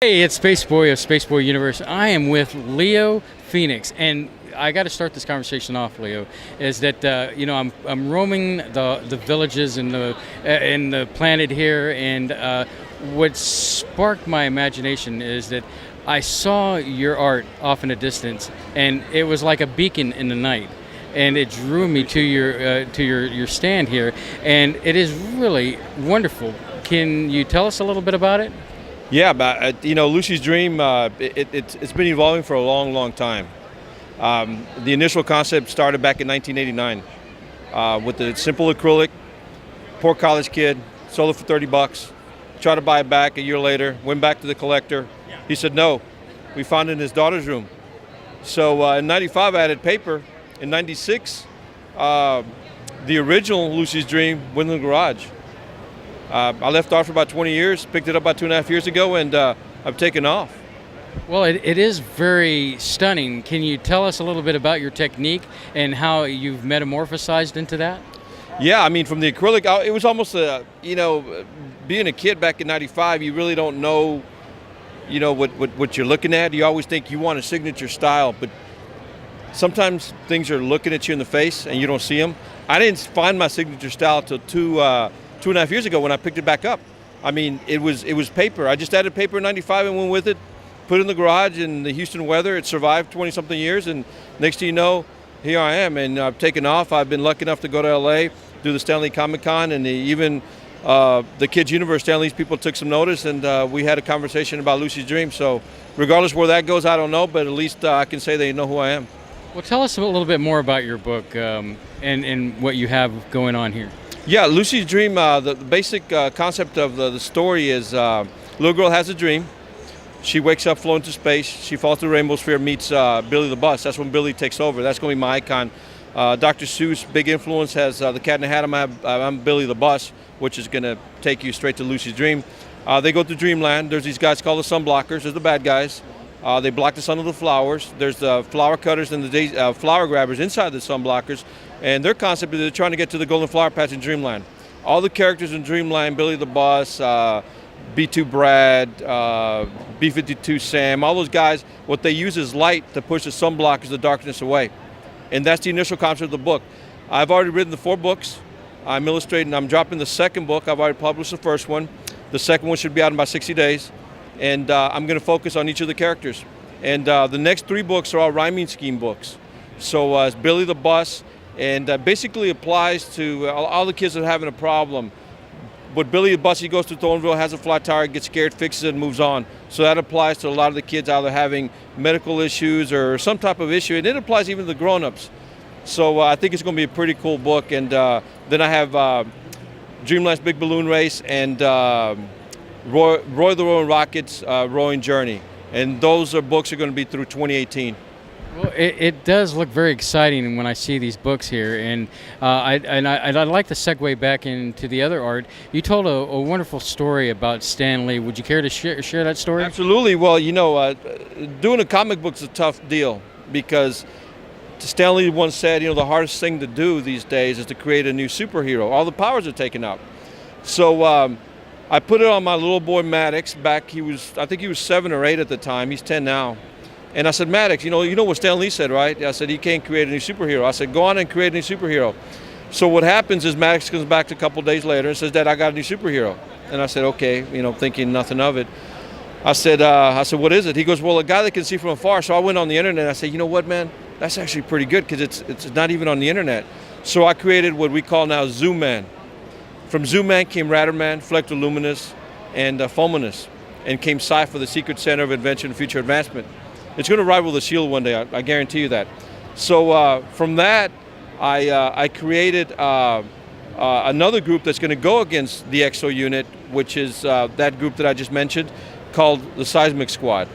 Hey, it's Spaceboy of Spaceboy Universe. I am with Leo Phoenix, and I got to start this conversation off, Leo. Is that I'm roaming the villages and the planet here, and what sparked my imagination is that I saw your art off in a distance, and it was like a beacon in the night. And it drew me to your stand here, and it is really wonderful. Can you tell us a little bit about it? Yeah, but Lucy's Dream, it's been evolving for a long, long time. The initial concept started back in 1989 with the simple acrylic. Poor college kid, sold it for $30. Tried to buy it back a year later. Went back to the collector. He said no. We found it in his daughter's room. So in '95, I added paper. In '96, the original Lucy's Dream went in the garage. I left off for about 20 years, picked it up about 2.5 years ago, and I've taken off. Well, it is very stunning. Can you tell us a little bit about your technique and how you've metamorphosized into that? Yeah, I mean, from the acrylic, it was almost being a kid back in '95, you really don't know, what you're looking at. You always think you want a signature style, but sometimes things are looking at you in the face and you don't see them. I didn't find my signature style till 2.5 years ago when I picked it back up. I mean, it was paper. I just added paper in '95 and went with it, put it in the garage in the Houston weather. It survived 20-something years, and next thing you know, here I am, and I've taken off. I've been lucky enough to go to LA, do the Stanley Comic-Con, and even the Kids Universe, Stanley's people took some notice, and we had a conversation about Lucy's Dream. So regardless where that goes, I don't know, but at least I can say they know who I am. Well, tell us a little bit more about your book and what you have going on here. Yeah, Lucy's Dream, the basic concept of the story is little girl has a dream. She wakes up floating to space. She falls through the rainbow sphere, meets Billy the Bus. That's when Billy takes over. That's going to be my icon. Dr. Seuss, big influence, has The Cat in the Hat. I'm Billy the Bus, which is going to take you straight to Lucy's Dream. They go to Dreamland. There's these guys called the Sunblockers. There's the bad guys. They block the sun with the flowers. There's the flower cutters and the flower grabbers inside the Sunblockers. And their concept is they're trying to get to the Golden Flower Patch in Dreamland. All the characters in Dreamland, Billy the Bus, B2 Brad, B52 Sam, all those guys, what they use is light to push the sunblockers, the darkness away. And that's the initial concept of the book. I've already written the 4 books. I'm illustrating, I'm dropping the second book. I've already published the first one. The second one should be out in about 60 days. And I'm going to focus on each of the characters. And the next 3 books are all rhyming scheme books. So it's Billy the Bus, and basically applies to all the kids that are having a problem. But Billy the Bus, he goes to Thornville, has a flat tire, gets scared, fixes it, and moves on. So that applies to a lot of the kids either having medical issues or some type of issue, and it applies even to the grown-ups. So I think it's going to be a pretty cool book. And then I have Dreamland's Big Balloon Race and Roy the Roaring Rocket's Rowing Journey. And those books are going to be through 2018. Well, it does look very exciting when I see these books here, and I'd like to segue back into the other art. You told a wonderful story about Stan Lee. Would you care to share that story? Absolutely. Well, doing a comic book is a tough deal because Stan Lee once said, the hardest thing to do these days is to create a new superhero. All the powers are taken out. So I put it on my little boy Maddox. I think he was 7 or 8 at the time. He's 10 now. And I said, Maddox, you know what Stan Lee said, right? I said, he can't create a new superhero. I said, go on and create a new superhero. So what happens is Maddox comes back a couple days later and says, Dad, I got a new superhero. And I said, okay, thinking nothing of it. I said, what is it? He goes, well, a guy that can see from afar. So I went on the internet and I said, you know what, man? That's actually pretty good because it's not even on the internet. So I created what we call now Zoom Man. From Zoom Man came Ratterman, Flectoluminous, and Fulminous, and came Cypher, the Secret Center of Invention and Future Advancement. It's going to rival the Shield one day, I guarantee you that. So from that, I created another group that's going to go against the EXO unit, which is that group that I just mentioned, called the Seismic Squad.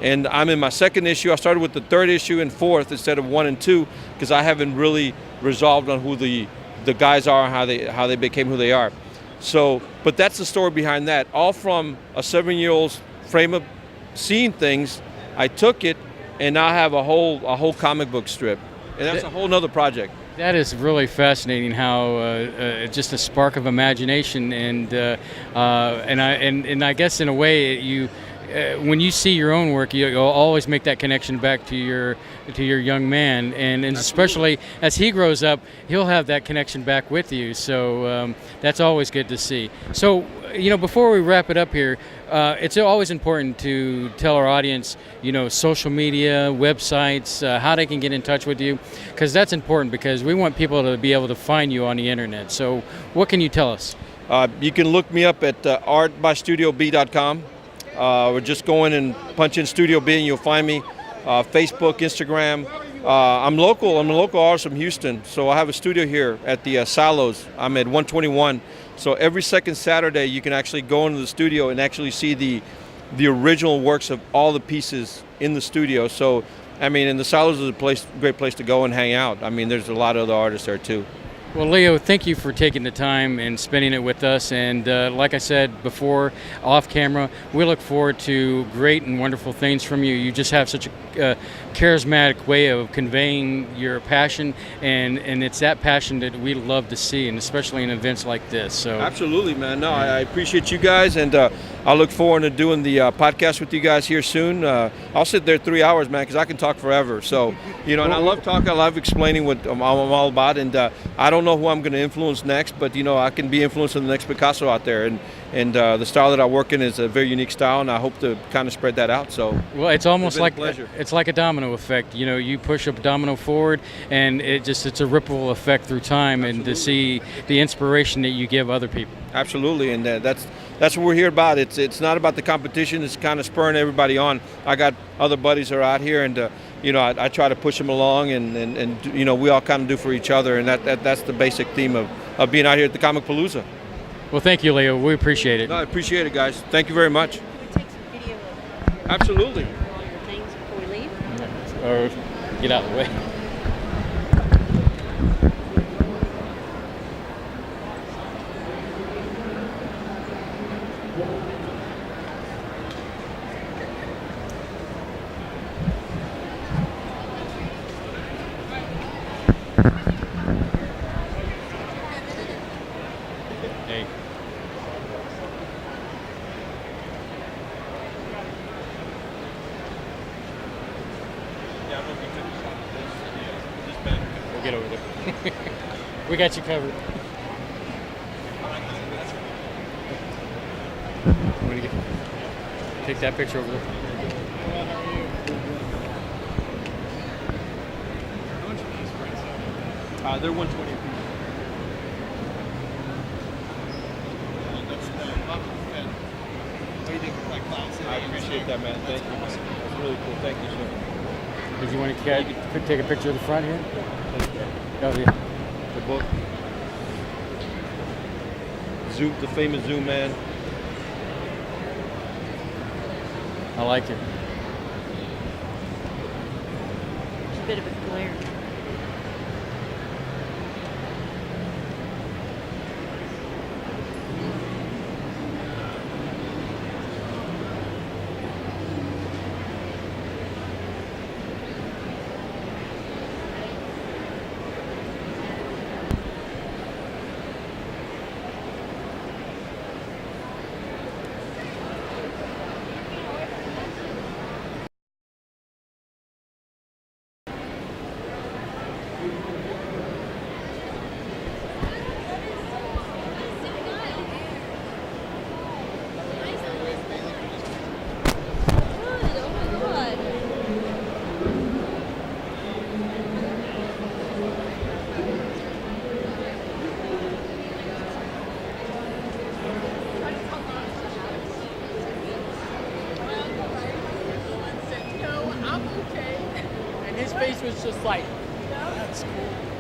And I'm in my 2nd issue. I started with the 3rd issue and 4th instead of 1 and 2 because I haven't really resolved on who the guys are and how they became who they are. So, but that's the story behind that. All from a 7-year-old's frame of seeing things. I took it, and now I have a whole comic book strip, and that's a whole nother project. That is really fascinating. How just a spark of imagination, and I guess in a way when you see your own work, you'll always make that connection back to your young man, and especially as he grows up, he'll have that connection back with you. So that's always good to see. So before we wrap it up here, it's always important to tell our audience, social media, websites, how they can get in touch with you, because that's important, because we want people to be able to find you on the internet. So what can you tell us? You can look me up at artbystudio.b.com. Or just go in and punch in Studio B and you'll find me. Facebook, Instagram. I'm local. I'm a local artist from Houston, so I have a studio here at the Salos. I'm at 121. So every second Saturday, you can actually go into the studio and actually see the original works of all the pieces in the studio. So, and the Salos is a great place to go and hang out. There's a lot of other artists there too. Well, Leo, thank you for taking the time and spending it with us. And like I said before, off camera, we look forward to great and wonderful things from you. You just have such a charismatic way of conveying your passion, and it's that passion that we love to see, and especially in events like this. So absolutely, man. No, I appreciate you guys, and I look forward to doing the podcast with you guys here soon. I'll sit there 3 hours, man, because I can talk forever. So, and I love talking. I love explaining what I'm all about, and I don't know who I'm going to influence next, but I can be influencing the next Picasso out there, and the style that I work in is a very unique style, and I hope to kind of spread that out. So, well, it's almost like it's like a domino effect. You push a domino forward, and it's a ripple effect through time. Absolutely. And to see the inspiration that you give other people. Absolutely, and that's what we're here about. It's not about the competition. It's kind of spurring everybody on. I got other buddies that are out here, and I try to push them along, and we all kind of do for each other, and that's the basic theme of being out here at the Comicpalooza. Well, thank you, Leo. We appreciate it. No, I appreciate it, guys. Thank you very much. Can we take some video of absolutely. all your things before we leave? Or get out of the way. Hey. We'll get over there. We got you covered. Want to take that picture over there? They're 120 apiece. I appreciate that, man. Thank you. That's really cool. Thank you, sir. Did you want to take a picture of the front here? Oh, yeah. The book. Zoom, the famous Zoom man. I like it. It's a bit of a glare. His face was just like, that's cool.